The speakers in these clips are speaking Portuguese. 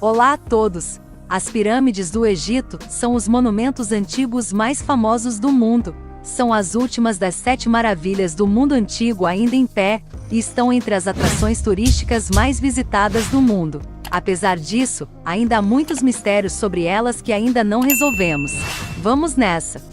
Olá a todos! As pirâmides do Egito são os monumentos antigos mais famosos do mundo. São as últimas das 7 maravilhas do mundo antigo ainda em pé, e estão entre as atrações turísticas mais visitadas do mundo. Apesar disso, ainda há muitos mistérios sobre elas que ainda não resolvemos. Vamos nessa!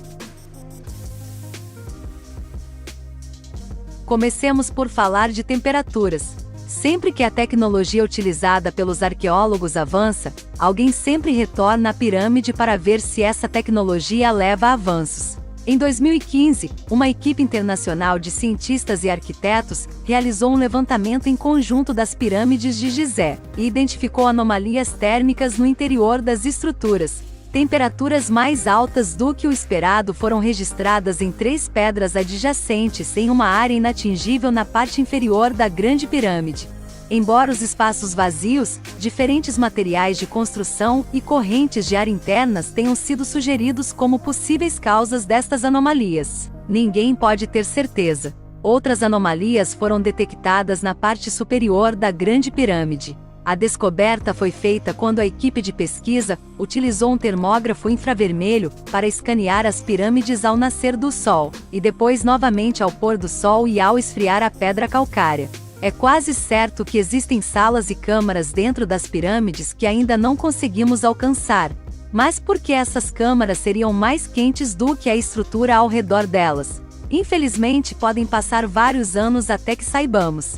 Comecemos por falar de temperaturas. Sempre que a tecnologia utilizada pelos arqueólogos avança, alguém sempre retorna à pirâmide para ver se essa tecnologia leva a avanços. Em 2015, uma equipe internacional de cientistas e arquitetos realizou um levantamento em conjunto das pirâmides de Gizé e identificou anomalias térmicas no interior das estruturas. Temperaturas mais altas do que o esperado foram registradas em 3 pedras adjacentes em uma área inatingível na parte inferior da Grande Pirâmide. Embora os espaços vazios, diferentes materiais de construção e correntes de ar internas tenham sido sugeridos como possíveis causas destas anomalias, ninguém pode ter certeza. Outras anomalias foram detectadas na parte superior da Grande Pirâmide. A descoberta foi feita quando a equipe de pesquisa utilizou um termógrafo infravermelho para escanear as pirâmides ao nascer do sol, e depois novamente ao pôr do sol e ao esfriar a pedra calcária. É quase certo que existem salas e câmaras dentro das pirâmides que ainda não conseguimos alcançar. Mas por que essas câmaras seriam mais quentes do que a estrutura ao redor delas? Infelizmente, podem passar vários anos até que saibamos.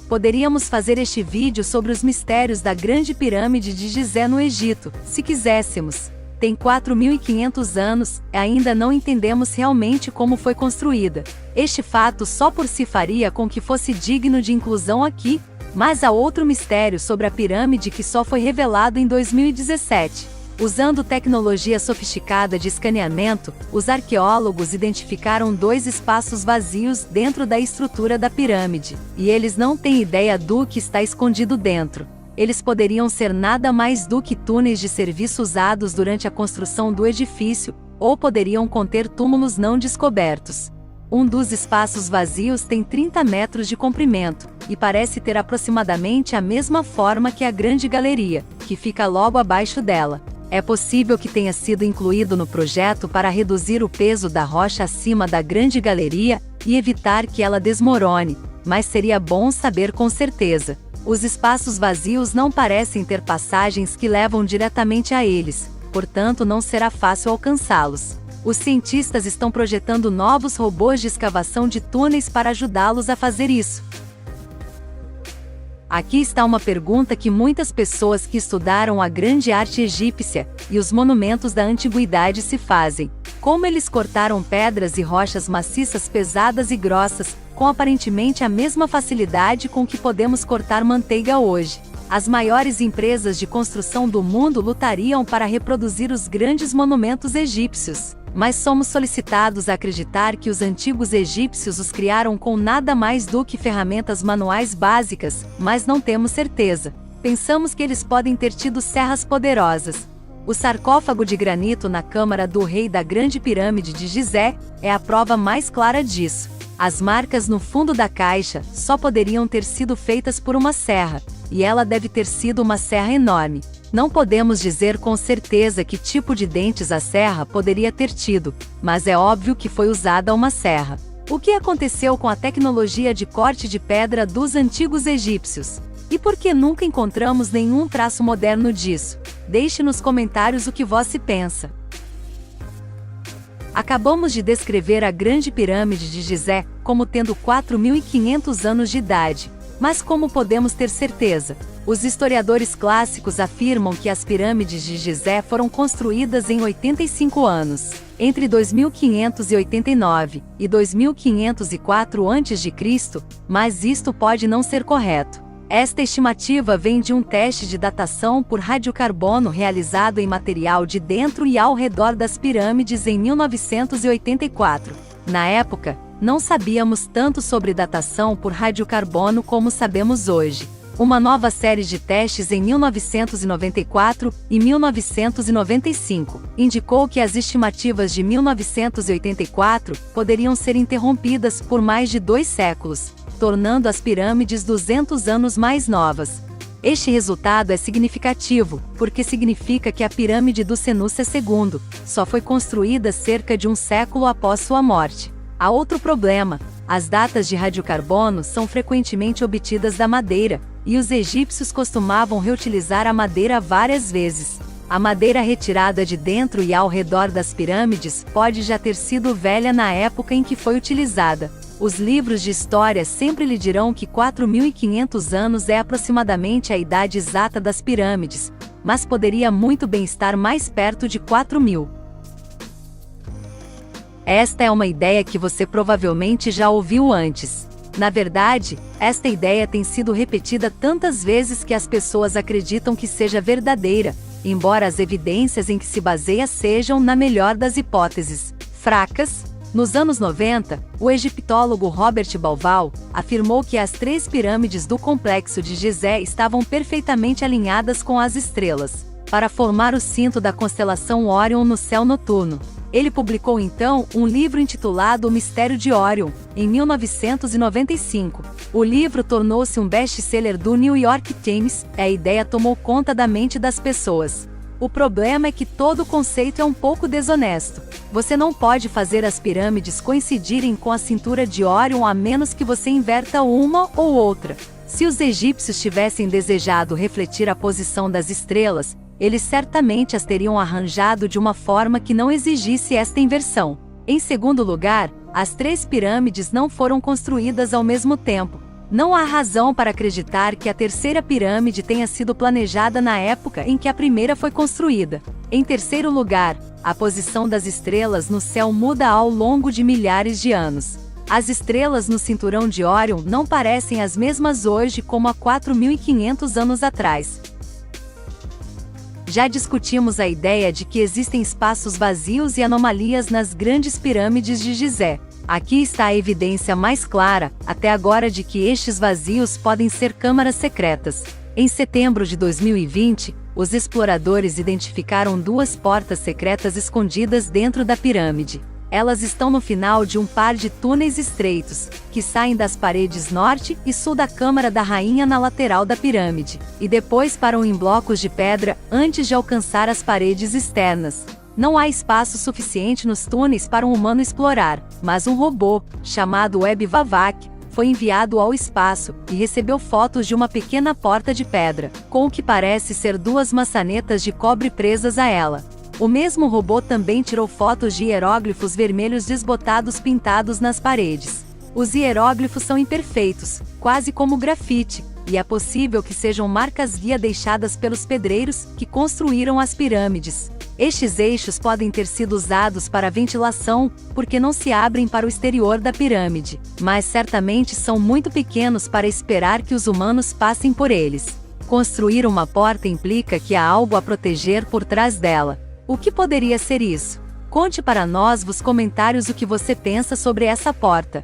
Poderíamos fazer este vídeo sobre os mistérios da Grande Pirâmide de Gizé no Egito, se quiséssemos. Tem 4.500 anos, e ainda não entendemos realmente como foi construída. Este fato só por si faria com que fosse digno de inclusão aqui, mas há outro mistério sobre a pirâmide que só foi revelado em 2017. Usando tecnologia sofisticada de escaneamento, os arqueólogos identificaram 2 espaços vazios dentro da estrutura da pirâmide, e eles não têm ideia do que está escondido dentro. Eles poderiam ser nada mais do que túneis de serviço usados durante a construção do edifício, ou poderiam conter túmulos não descobertos. Um dos espaços vazios tem 30 metros de comprimento, e parece ter aproximadamente a mesma forma que a Grande Galeria, que fica logo abaixo dela. É possível que tenha sido incluído no projeto para reduzir o peso da rocha acima da Grande Galeria e evitar que ela desmorone, mas seria bom saber com certeza. Os espaços vazios não parecem ter passagens que levam diretamente a eles, portanto não será fácil alcançá-los. Os cientistas estão projetando novos robôs de escavação de túneis para ajudá-los a fazer isso. Aqui está uma pergunta que muitas pessoas que estudaram a grande arte egípcia e os monumentos da antiguidade se fazem. Como eles cortaram pedras e rochas maciças pesadas e grossas, com aparentemente a mesma facilidade com que podemos cortar manteiga hoje? As maiores empresas de construção do mundo lutariam para reproduzir os grandes monumentos egípcios. Mas somos solicitados a acreditar que os antigos egípcios os criaram com nada mais do que ferramentas manuais básicas, mas não temos certeza. Pensamos que eles podem ter tido serras poderosas. O sarcófago de granito na câmara do rei da Grande Pirâmide de Gizé é a prova mais clara disso. As marcas no fundo da caixa só poderiam ter sido feitas por uma serra, e ela deve ter sido uma serra enorme. Não podemos dizer com certeza que tipo de dentes a serra poderia ter tido, mas é óbvio que foi usada uma serra. O que aconteceu com a tecnologia de corte de pedra dos antigos egípcios? E por que nunca encontramos nenhum traço moderno disso? Deixe nos comentários o que você pensa. Acabamos de descrever a Grande Pirâmide de Gizé como tendo 4.500 anos de idade, mas como podemos ter certeza? Os historiadores clássicos afirmam que as pirâmides de Gizé foram construídas em 85 anos, entre 2589 e 2504 a.C., mas isto pode não ser correto. Esta estimativa vem de um teste de datação por radiocarbono realizado em material de dentro e ao redor das pirâmides em 1984. Na época, não sabíamos tanto sobre datação por radiocarbono como sabemos hoje. Uma nova série de testes em 1994 e 1995 indicou que as estimativas de 1984 poderiam ser interrompidas por mais de 2 séculos, tornando as pirâmides 200 anos mais novas. Este resultado é significativo, porque significa que a pirâmide do Senussi II só foi construída cerca de um século após sua morte. Há outro problema: as datas de radiocarbono são frequentemente obtidas da madeira, e os egípcios costumavam reutilizar a madeira várias vezes. A madeira retirada de dentro e ao redor das pirâmides pode já ter sido velha na época em que foi utilizada. Os livros de história sempre lhe dirão que 4.500 anos é aproximadamente a idade exata das pirâmides, mas poderia muito bem estar mais perto de 4.000. Esta é uma ideia que você provavelmente já ouviu antes. Na verdade, esta ideia tem sido repetida tantas vezes que as pessoas acreditam que seja verdadeira, embora as evidências em que se baseia sejam, na melhor das hipóteses, fracas. Nos anos 90, o egiptólogo Robert Bauval afirmou que as 3 pirâmides do complexo de Gizé estavam perfeitamente alinhadas com as estrelas, para formar o cinto da constelação Órion no céu noturno. Ele publicou então um livro intitulado O Mistério de Órion, em 1995. O livro tornou-se um best-seller do New York Times, e a ideia tomou conta da mente das pessoas. O problema é que todo o conceito é um pouco desonesto. Você não pode fazer as pirâmides coincidirem com a cintura de Órion a menos que você inverta uma ou outra. Se os egípcios tivessem desejado refletir a posição das estrelas, eles certamente as teriam arranjado de uma forma que não exigisse esta inversão. Em segundo lugar, as 3 pirâmides não foram construídas ao mesmo tempo. Não há razão para acreditar que a terceira pirâmide tenha sido planejada na época em que a primeira foi construída. Em terceiro lugar, a posição das estrelas no céu muda ao longo de milhares de anos. As estrelas no cinturão de Órion não parecem as mesmas hoje como há 4.500 anos atrás. Já discutimos a ideia de que existem espaços vazios e anomalias nas grandes pirâmides de Gizé. Aqui está a evidência mais clara, até agora, de que estes vazios podem ser câmaras secretas. Em setembro de 2020, os exploradores identificaram 2 portas secretas escondidas dentro da pirâmide. Elas estão no final de um par de túneis estreitos, que saem das paredes norte e sul da Câmara da Rainha na lateral da pirâmide, e depois param em blocos de pedra antes de alcançar as paredes externas. Não há espaço suficiente nos túneis para um humano explorar, mas um robô, chamado Web Vavak, foi enviado ao espaço e recebeu fotos de uma pequena porta de pedra, com o que parece ser 2 maçanetas de cobre presas a ela. O mesmo robô também tirou fotos de hieróglifos vermelhos desbotados pintados nas paredes. Os hieróglifos são imperfeitos, quase como grafite, e é possível que sejam marcas-guia deixadas pelos pedreiros que construíram as pirâmides. Estes eixos podem ter sido usados para ventilação, porque não se abrem para o exterior da pirâmide, mas certamente são muito pequenos para esperar que os humanos passem por eles. Construir uma porta implica que há algo a proteger por trás dela. O que poderia ser isso? Conte para nós nos comentários o que você pensa sobre essa porta.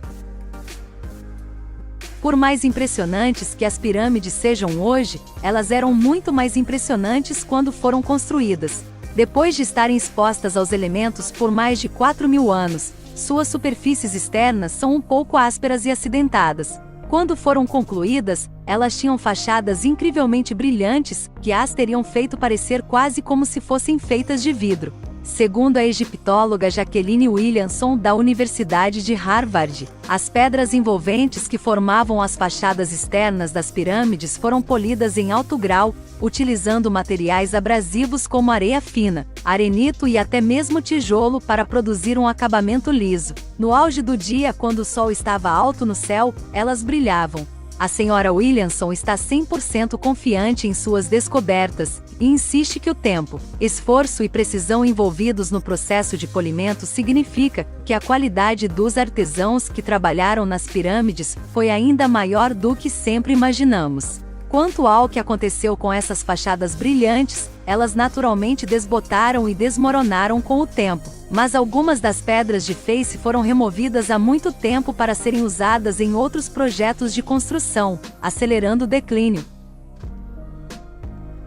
Por mais impressionantes que as pirâmides sejam hoje, elas eram muito mais impressionantes quando foram construídas. Depois de estarem expostas aos elementos por mais de 4.000 anos, suas superfícies externas são um pouco ásperas e acidentadas. Quando foram concluídas, elas tinham fachadas incrivelmente brilhantes, que as teriam feito parecer quase como se fossem feitas de vidro. Segundo a egiptóloga Jacqueline Williamson, da Universidade de Harvard, as pedras envolventes que formavam as fachadas externas das pirâmides foram polidas em alto grau, utilizando materiais abrasivos como areia fina, arenito e até mesmo tijolo para produzir um acabamento liso. No auge do dia, quando o sol estava alto no céu, elas brilhavam. A senhora Williamson está 100% confiante em suas descobertas, e insiste que o tempo, esforço e precisão envolvidos no processo de polimento significa que a qualidade dos artesãos que trabalharam nas pirâmides foi ainda maior do que sempre imaginamos. Quanto ao que aconteceu com essas fachadas brilhantes, elas naturalmente desbotaram e desmoronaram com o tempo, mas algumas das pedras de face foram removidas há muito tempo para serem usadas em outros projetos de construção, acelerando o declínio.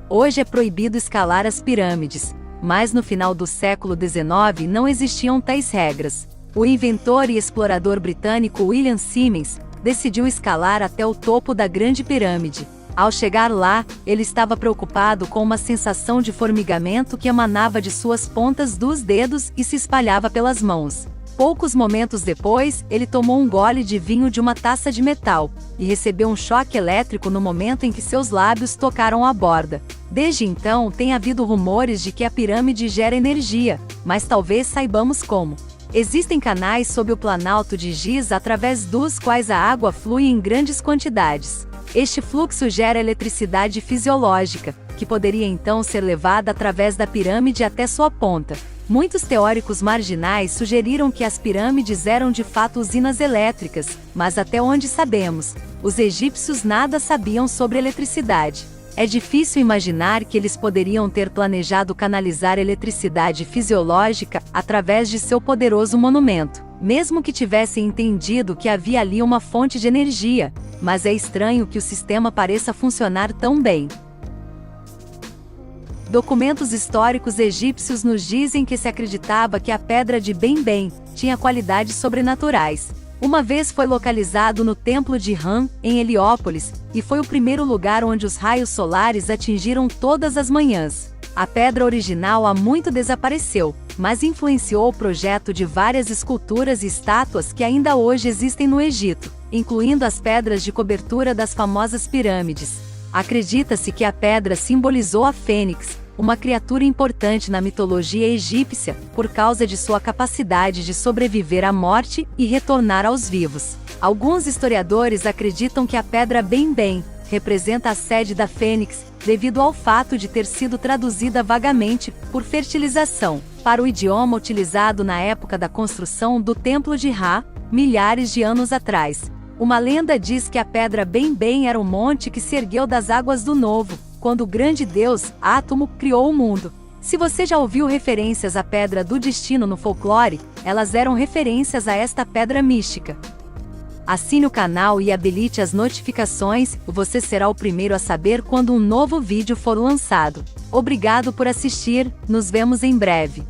Hoje é proibido escalar as pirâmides, mas no final do século XIX não existiam tais regras. O inventor e explorador britânico William Simmons decidiu escalar até o topo da Grande Pirâmide. Ao chegar lá, ele estava preocupado com uma sensação de formigamento que emanava de suas pontas dos dedos e se espalhava pelas mãos. Poucos momentos depois, ele tomou um gole de vinho de uma taça de metal, e recebeu um choque elétrico no momento em que seus lábios tocaram a borda. Desde então, tem havido rumores de que a pirâmide gera energia, mas talvez saibamos como. Existem canais sob o planalto de Giza através dos quais a água flui em grandes quantidades. Este fluxo gera eletricidade fisiológica, que poderia então ser levada através da pirâmide até sua ponta. Muitos teóricos marginais sugeriram que as pirâmides eram de fato usinas elétricas, mas até onde sabemos, os egípcios nada sabiam sobre eletricidade. É difícil imaginar que eles poderiam ter planejado canalizar eletricidade fisiológica através de seu poderoso monumento, mesmo que tivessem entendido que havia ali uma fonte de energia, mas é estranho que o sistema pareça funcionar tão bem. Documentos históricos egípcios nos dizem que se acreditava que a pedra de Bem-Bem tinha qualidades sobrenaturais. Uma vez foi localizado no templo de Ram, em Heliópolis, e foi o primeiro lugar onde os raios solares atingiram todas as manhãs. A pedra original há muito desapareceu, mas influenciou o projeto de várias esculturas e estátuas que ainda hoje existem no Egito, incluindo as pedras de cobertura das famosas pirâmides. Acredita-se que a pedra simbolizou a fênix, uma criatura importante na mitologia egípcia, por causa de sua capacidade de sobreviver à morte e retornar aos vivos. Alguns historiadores acreditam que a pedra Bem-Bem representa a sede da fênix, devido ao fato de ter sido traduzida vagamente, por fertilização, para o idioma utilizado na época da construção do Templo de Ra, milhares de anos atrás. Uma lenda diz que a pedra Bem-Bem era o monte que se ergueu das águas do Novo, quando o grande deus, Átomo, criou o mundo. Se você já ouviu referências à Pedra do Destino no folclore, elas eram referências a esta pedra mística. Assine o canal e habilite as notificações, você será o primeiro a saber quando um novo vídeo for lançado. Obrigado por assistir, nos vemos em breve.